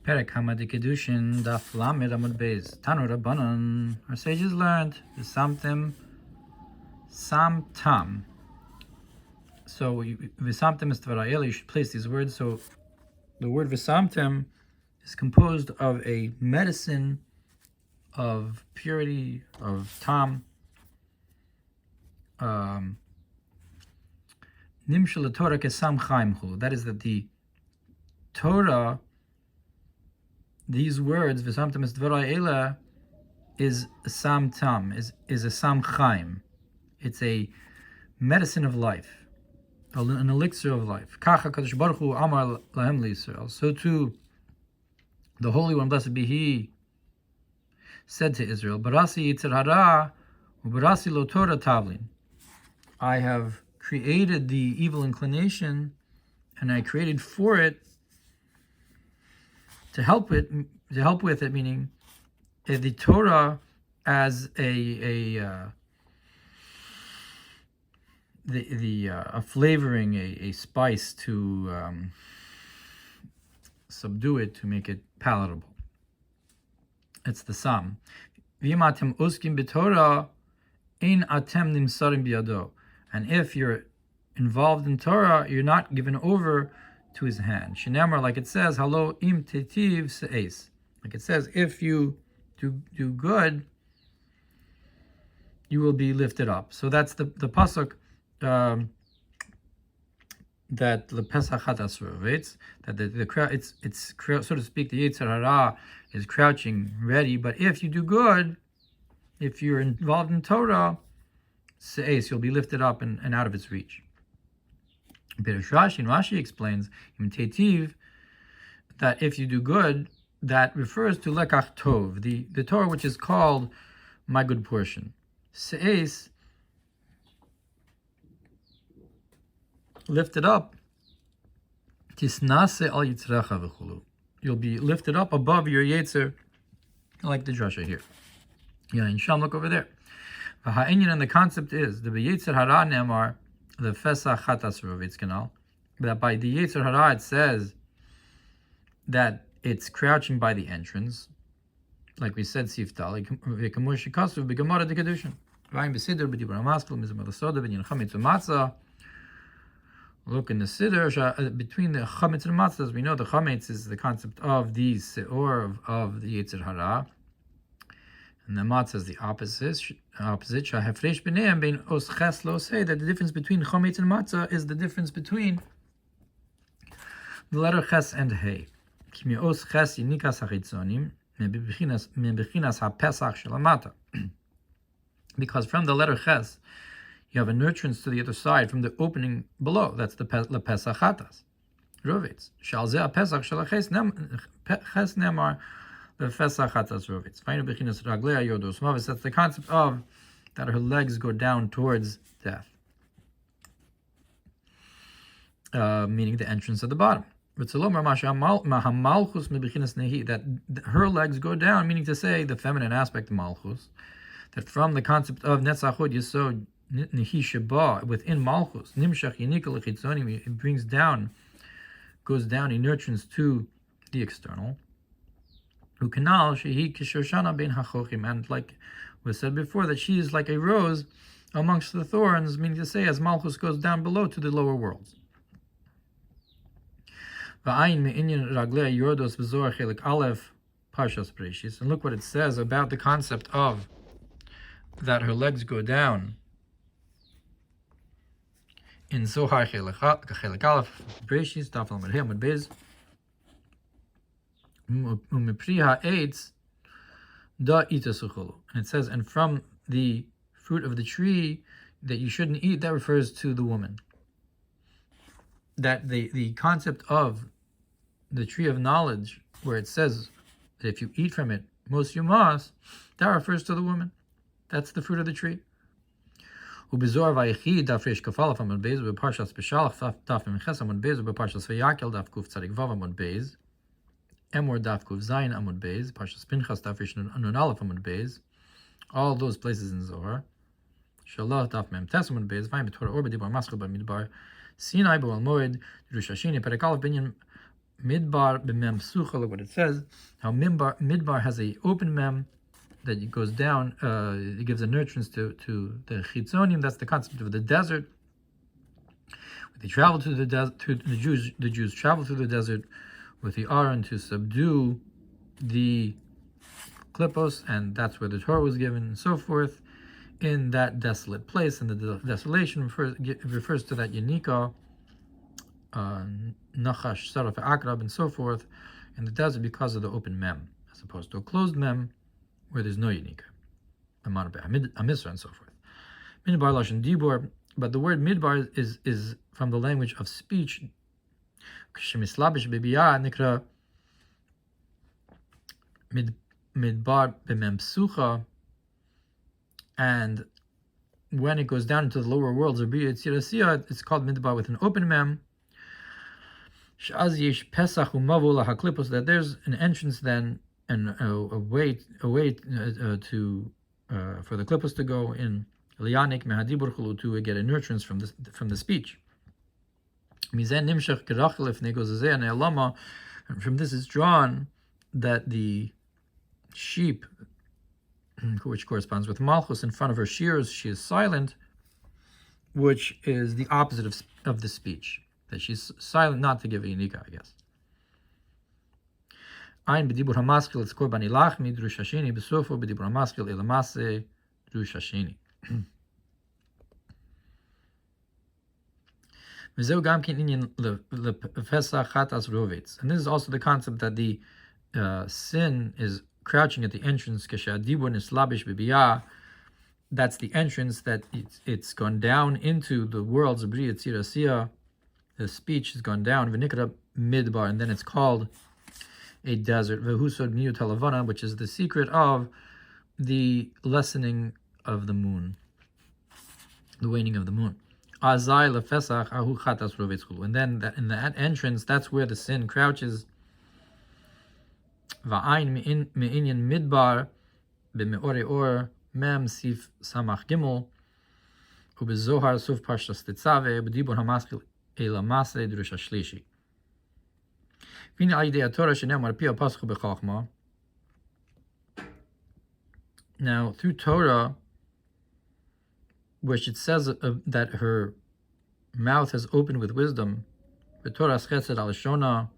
Perek Hamad Kedushin Daf Lamed Amud Beis Tanu Rabbanon. Our sages learned V'samtem Samtam. So V'samtem is Tvara'el. You should place these words. So the word V'samtem is composed of a medicine of purity, of tam. Nimshal Torah Kesam Chaimchu. That is that the Torah, these words, V'samtem es Dvarai Ela, is a sam tam, is a sam chaim. It's a medicine of life, an elixir of life. Kacha Kadosh Baruch Hu Amar Lahem Yisrael. So too, the Holy One, blessed be He, said to Israel, Barasi Yitzir Hara, Barasi Lo Torah Tavlin. I have created the evil inclination, and I created for it to help with it, meaning the Torah as a flavoring, a spice to subdue it, to make it palatable. It's the Sam. V'yimatem uskim b'Torah, ein atem nimsarim biyado. And if you're involved in Torah, you're not given over to his hand. Shenamar, like it says, Halo im teitiv se'es. Like it says, if you do good, you will be lifted up. So that's the pasuk that the Pesach Hatasrovates, that the crowd, it's so to speak, the Yetzer Hara is crouching ready. But if you do good, if you're involved in Torah, se'es, you'll be lifted up and out of its reach. Rashi explains in Teitiv that if you do good, that refers to lekach tov, the Torah which is called my good portion. Se'es, lifted up, tisnase al yitzrecha v'chulu. You'll be lifted up above your yetzer, like the drasha here. Yeah, in Sham, look over there. V'ha'inyan, and the concept is the b'yetzer hara nemar, the Fesach Chatas Rovitz Canal, that by the Yetzer Hara it says that it's crouching by the entrance, like we said, Siftal, look in the Siddur, between the Chametz and Matzah, we know the Chametz is the concept of the Seor of the Yetzer Hara, and the matzah is the opposite. Shahafresh b'neim bein os ches lo, say that the difference between chometz and matzah is the difference between the letter ches and hey. Ki mi os ches yinikas hachitzonim mebechinas hapesach shel hamata. Because from the letter ches, you have a nurturance to the other side from the opening below. That's the pesach hatas. Rovitz. Shal zeh hapesach shel ches nemar. That's the concept of that her legs go down towards death, meaning the entrance at the bottom. That her legs go down, meaning to say the feminine aspect of malchus. That from the concept of netzachod yesod nehi sheba, within malchus nimshach yinikal chitzonim, it brings down, goes down in nurturance to the external. And like was said before, that she is like a rose amongst the thorns, meaning to say, as Malchus goes down below to the lower worlds. And look what it says about the concept of that her legs go down in Zohar Chelik Aleph, Berashit, Daf Lamed Amud Beis. And it says, and from the fruit of the tree that you shouldn't eat, that refers to the woman. That the concept of the tree of knowledge, where it says that if you eat from it, most you must, that refers to the woman. That's the fruit of the tree. Ubizor vaychi daf resh kafalaf amud beis ubeparshas beshalach daf memches amud beis ubeparshas vayakel daf kuf tzadik vav amud beis. Emor daf kuf zayin amud beis, Parshas Pinchas daf resh nun aleph amud beis, all those places in Zohar. Shalah daf mem tes amud beis, vayim b'Torah or b'dibar maschil b'midbar, Sinai b'ol moed, Drush Hashini perek aleph binyan midbar b'mem psucha. Look what it says. How midbar has a open mem that it goes down. It gives a nurturance to the chitzonim. That's the concept of the desert. They travel to the desert. The Jews travel through the desert with the Aaron to subdue the Klippos, and that's where the Torah was given, and so forth, in that desolate place. And the desolation refers to that Yanika, Nachash, Saraf, Akrab, and so forth, in the desert because of the open mem, as opposed to a closed mem where there's no Yanika, a Misra, and so forth. Midbar Lashon Dibur, but the word midbar is from the language of speech. Midbar b'mem psucha, and when it goes down into the lower worlds of Bria Tzirasiyah, it's called midbar with an open mem. Sh'az yesh pesach u'mavul ha'klipos, that there's an entrance then and a way to for the klipos to go in liyanik mehadibur chulu, to get a nurturance from the speech. Mizen nimshach gerachel lifnei gozazeh ne'alama, and from this is drawn that the sheep, which corresponds with Malchus, in front of her shears, she is silent, which is the opposite of the speech, that she's silent not to give a Yanika, I guess. Ein b'dibur hamaskil it's korban ilachmi drush hasheni b'sofo b'dibur hamaskil elamase drush hasheni. And this is also the concept that the sin is crouching at the entrance. That's the entrance, that it's gone down into the worlds of Bria Tzirasiyah. The speech has gone down, v'nikra midbar, and then it's called a desert, which is the secret of the lessening of the moon, the waning of the moon. And then in that entrance, that's where the sin crouches. Midbar b'me'ore or mem sif samach gimel ubezohar suf parshas tetzave b'dibur hamaskil elamase drush hashlishi. V'ine al yidei Torah shenemar pi ha'paschu b'chachma. Now, through Torah, which it says that her mouth has opened with wisdom, v'torah chesed al shona,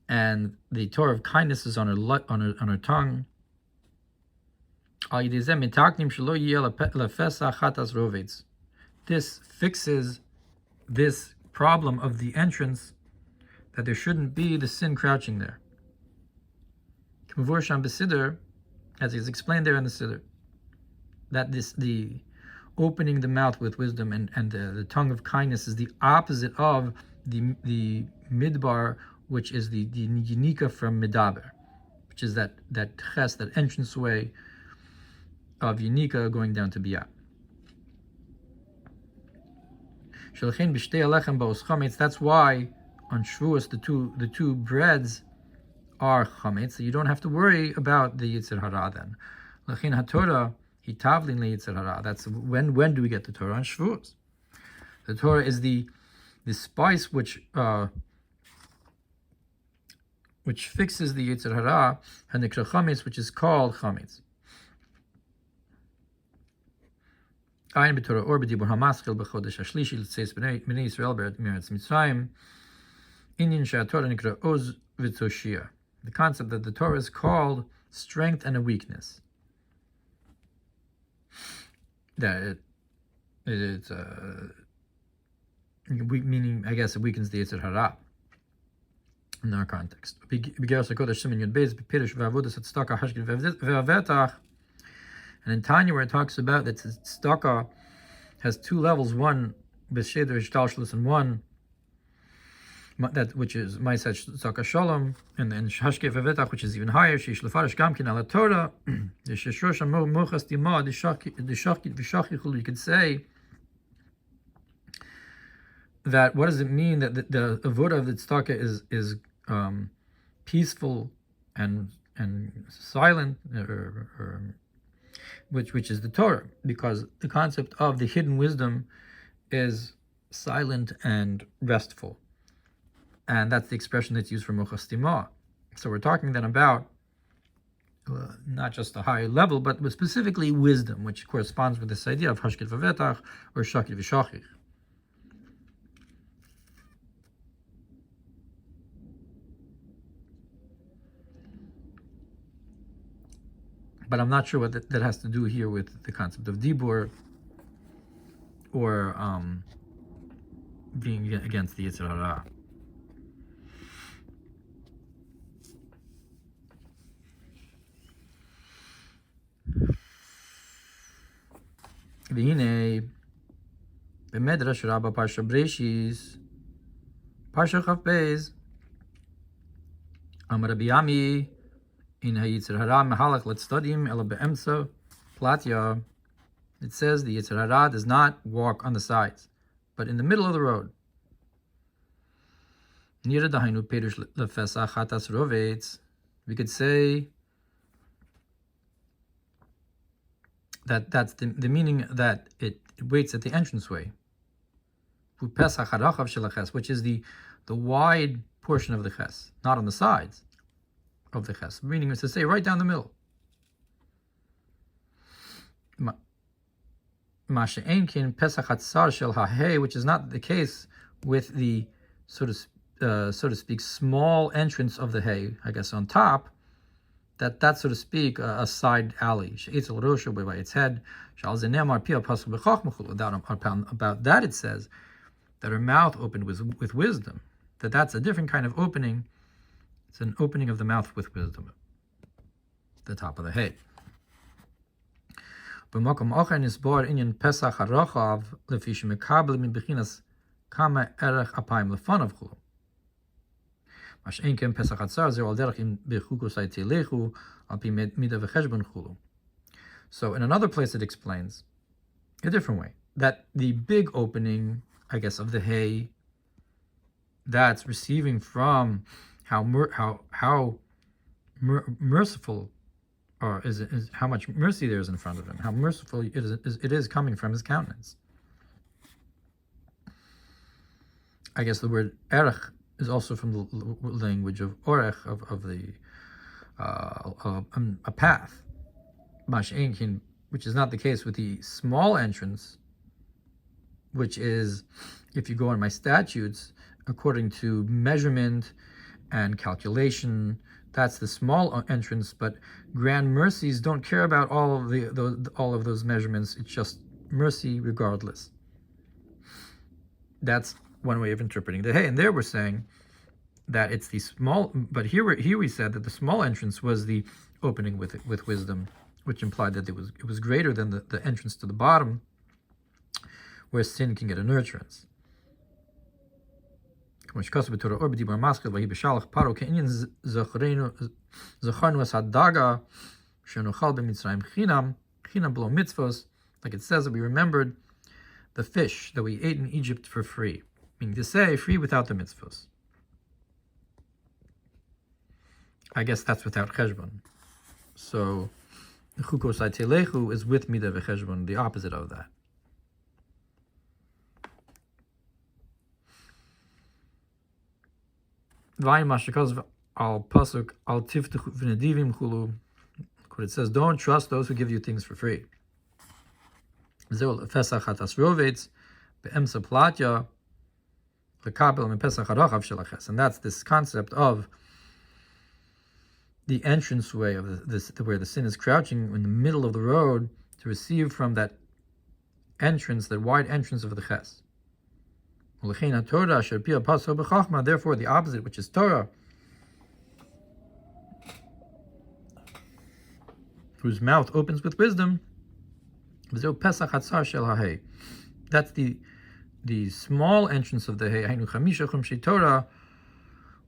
and the Torah of kindness is on her tongue. This fixes this problem of the entrance, that there shouldn't be the sin crouching there. As is explained there in the Siddur, that the opening the mouth with wisdom and the tongue of kindness is the opposite of the midbar, which is the Yanika from Midaber, which is that ches, that entrance way of Yanika going down to Biyah. That's why on Shavuos the two breads are chametz, so you don't have to worry about the Yetzer Hara then. Lachin haTorah hi tavlin leYetzer Hara. That's when do we get the Torah? On Shavuos. The Torah is the spice which fixes the Yetzer Hara, hanikra chametz, which is called chametz. Ayin b'Torah or b'dibur hamaskil b'chodesh hashlishi l'tzeis b'nei Yisrael b'eretz Mitzrayim. Inyan she'aTorah nikra oz v'toshia. The concept that the Torah is called strength and a weakness. That it's meaning, I guess, it weakens the Yetzer Hara in our context. And in Tanya, where it talks about that tzedakah has two levels, one b'sheder ishtalshlus, and one that which is ma'aseh tzedakah shalom, and then hashkei v'vetach, which is even higher. Sheish lefarish gamkin ala Torah, sheshrosh mochas dima d'shachit. You could say that what does it mean that the avodah of the tzedakah is peaceful and silent, or which is the Torah, because the concept of the hidden wisdom is silent and restful. And that's the expression that's used for mochastima. So we're talking then about not just a higher level, but specifically wisdom, which corresponds with this idea of hashkit v'vetach or shakit v'shachich. But I'm not sure what that has to do here with the concept of dibur or being against the Yetzer Hara. V'hinei b'medrash Rabbah Parsha Beraishis Parsha Chaf Beis Amar Rabbi Yami in HaYetzer Hara Mehalach Letzadim Ela Be'emsa Platya. It says the Yetzer Hara does not walk on the sides, but in the middle of the road. Nira Dahainu Perush Lefesa Chatas Rovetz. We could say that that's the meaning that it waits at the entranceway, which is the wide portion of the ches, not on the sides of the ches. Meaning is to say right down the middle. Which is not the case with the so to speak small entrance of the hay, I guess on top. That's so to speak a side alley. By its head. About that it says that her mouth opened with wisdom. That's a different kind of opening. It's an opening of the mouth with wisdom. The top of the head. So in another place it explains a different way that the big opening, I guess, of the hay, that's receiving from how merciful, or is how much mercy there is in front of him, how merciful it is coming from his countenance. I guess the word erech is also from the language of orech, of a path, which is not the case with the small entrance, which is, if you go on my statutes, according to measurement and calculation, that's the small entrance. But grand mercies don't care about all of those measurements. It's just mercy regardless. That's one way of interpreting the hay. And there we're saying that it's the small, but here we said that the small entrance was the opening with wisdom, which implied that it was greater than the entrance to the bottom, where sin can get a nurturance. Like it says that we remembered the fish that we ate in Egypt for free. Meaning to say, free without the mitzvahs. I guess that's without cheshbon. So, chukosai telechu is with midah v'cheshbon, the opposite of that. V'ayim mashakos al pasuk al tiftechu v'nedivim chulu. It says, don't trust those who give you things for free. Zeh fesach hatas rovetz be'emsa platya. And that's this concept of the entranceway of this, where the sin is crouching in the middle of the road to receive from that entrance, that wide entrance of the ches. Therefore, the opposite, which is Torah, whose mouth opens with wisdom, that's the small entrance of the hay,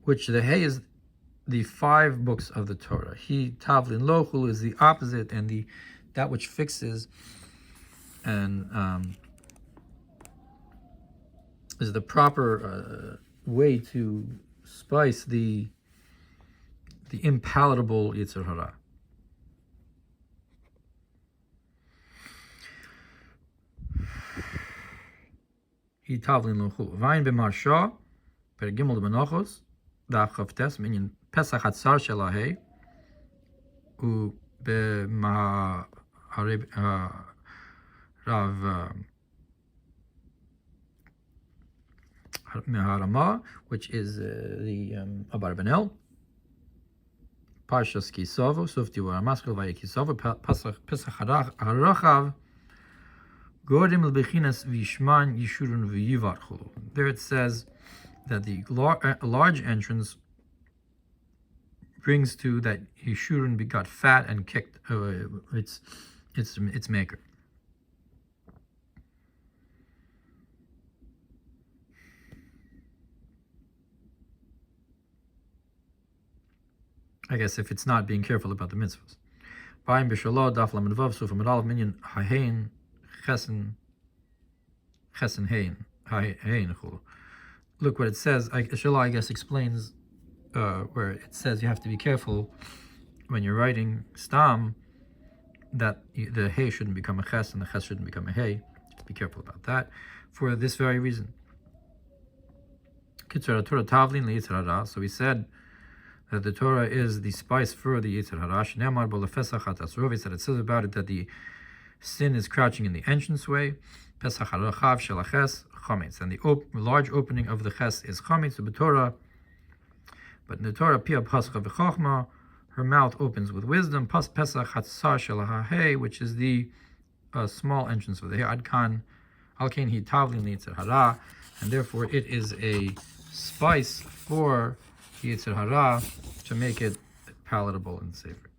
which the hay is the 5 books of the Torah. Tavlin lochul is the opposite, and that which fixes and is the proper way to spice the impalatable Yetzer Hara. Tavlin lochul. Vayin b'marsha פרק ג' במנוחות, דף כ"ט, מעניין פסח הצר של ההי, ובמהרב מהרמה, which is the Abarbanel, Parshas Kisovo, Sufti Waramaskel Vaya Kisovo, Pesach Harachav, Godim Lebechinas Vishman Yishurun V'Yivarchulu. There it says that the large entrance brings to that Yishurun got fat and kicked its maker. I guess if it's not being careful about the mitzvahs. Ba'im b'shalot daf lamed vav suf amid aleph minyan hahein chesen hein chulu. Look what it says. Shalah, I guess, explains where it says you have to be careful when you're writing stam that the hay shouldn't become a ches and the ches shouldn't become a hay. You have to be careful about that for this very reason. Kitzur Torah tavlin litzer hara. So we said that the Torah is the spice for the Yitzhar Harash. Nemar bo lefesach hatasrov, that it says about it that the sin is crouching in the entranceway. Pesach harachav shel haches chametz, and the large opening of the ches is chametz b'Torah. But in the Torah, pia pascha v'chachma, her mouth opens with wisdom. Pas pesach hatzar shel hahei, which is the small entrance of the hair. Adkan alkein hi tavlin Yitzhar Hara, and therefore it is a spice for Yitzhar Hara to make it palatable and savory.